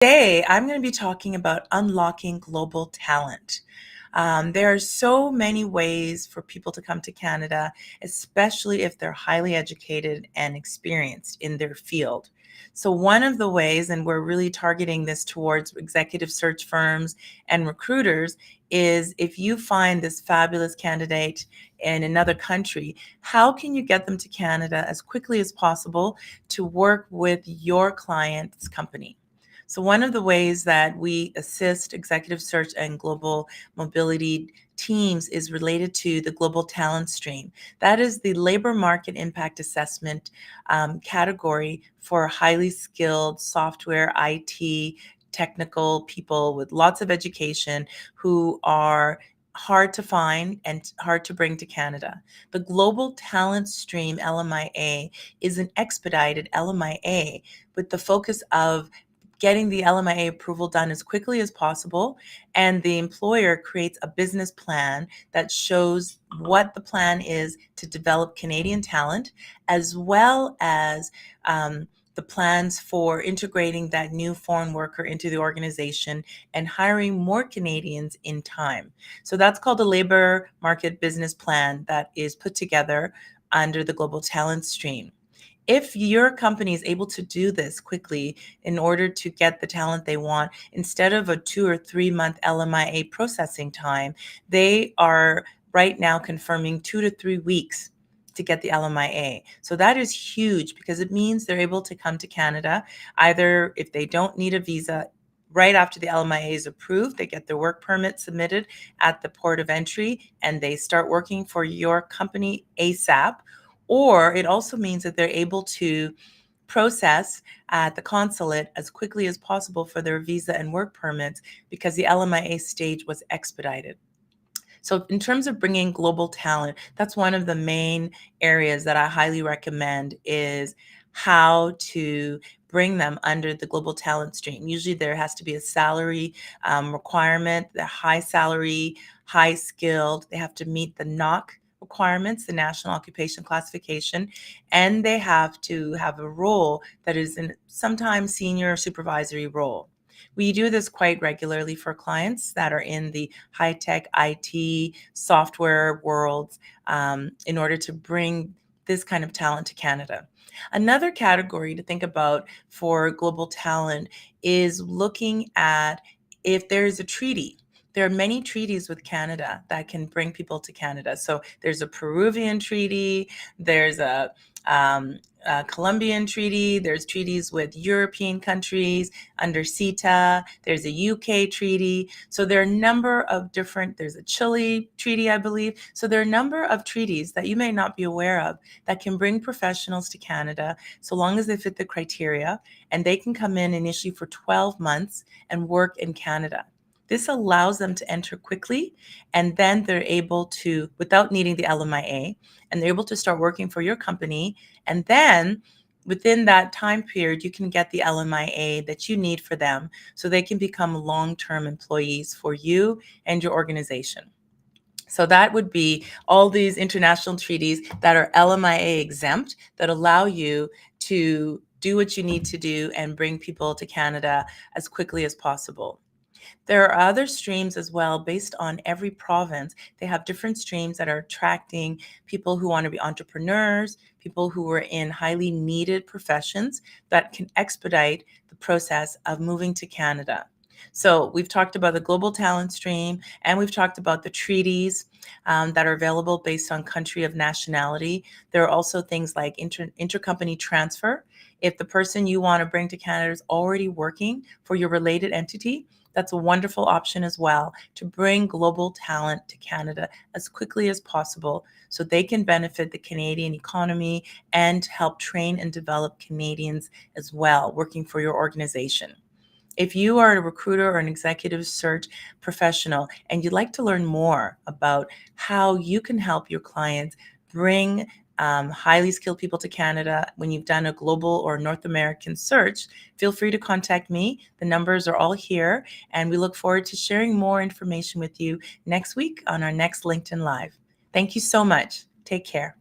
Today, I'm going to be talking about unlocking global talent. There are so many ways for people to come to Canada, especially if they're highly educated and experienced in their field. So one of the ways, and we're really targeting this towards executive search firms and recruiters, is if you find this fabulous candidate in another country, how can you get them to Canada as quickly as possible to work with your client's company? So one of the ways that we assist executive search and global mobility teams is related to the global talent stream. That is the labor market impact assessment category for highly skilled software, IT, technical people with lots of education who are hard to find and hard to bring to Canada. The Global Talent Stream LMIA is an expedited LMIA with the focus of getting the LMIA approval done as quickly as possible, and the employer creates a business plan that shows what the plan is to develop Canadian talent, as well as the plans for integrating that new foreign worker into the organization and hiring more Canadians in time. So that's called a labor market business plan that is put together under the Global Talent Stream. If your company is able to do this quickly in order to get the talent they want, instead of a 2 or 3 month LMIA processing time, they are right now confirming 2 to 3 weeks to get the LMIA. So that is huge because it means they're able to come to Canada, either if they don't need a visa, right after the LMIA is approved, they get their work permit submitted at the port of entry and they start working for your company ASAP. Or it also means that they're able to process at the consulate as quickly as possible for their visa and work permits because the LMIA stage was expedited. So in terms of bringing global talent, that's one of the main areas that I highly recommend is how to bring them under the global talent stream. Usually there has to be a salary requirement, the high salary, high skilled. They have to meet the NOC requirements, the National Occupation Classification, and they have to have a role that is in sometimes senior supervisory role. We do this quite regularly for clients that are in the high-tech IT software worlds in order to bring this kind of talent to Canada. Another category to think about for global talent is looking at if there is a treaty. There are many treaties with Canada that can bring people to Canada. So there's a Peruvian treaty, there's a Colombian treaty, there's treaties with European countries under CETA, there's a UK treaty. So there are a number of different, there's a Chile treaty, I believe. So there are a number of treaties that you may not be aware of that can bring professionals to Canada so long as they fit the criteria, and they can come in initially for 12 months and work in Canada. This allows them to enter quickly, and then they're able to, without needing the LMIA, and they're able to start working for your company. And then within that time period, you can get the LMIA that you need for them so they can become long-term employees for you and your organization. So that would be all these international treaties that are LMIA exempt that allow you to do what you need to do and bring people to Canada as quickly as possible. There are other streams as well based on every province. They have different streams that are attracting people who want to be entrepreneurs, people who are in highly needed professions that can expedite the process of moving to Canada. So we've talked about the global talent stream, and we've talked about the treaties that are available based on country of nationality. There are also things like intercompany transfer. If the person you want to bring to Canada is already working for your related entity, that's a wonderful option as well to bring global talent to Canada as quickly as possible so they can benefit the Canadian economy and help train and develop Canadians as well working for your organization. If you are a recruiter or an executive search professional and you'd like to learn more about how you can help your clients bring highly skilled people to Canada when you've done a global or North American search, feel free to contact me. The numbers are all here, and we look forward to sharing more information with you next week on our next LinkedIn Live. Thank you so much. Take care.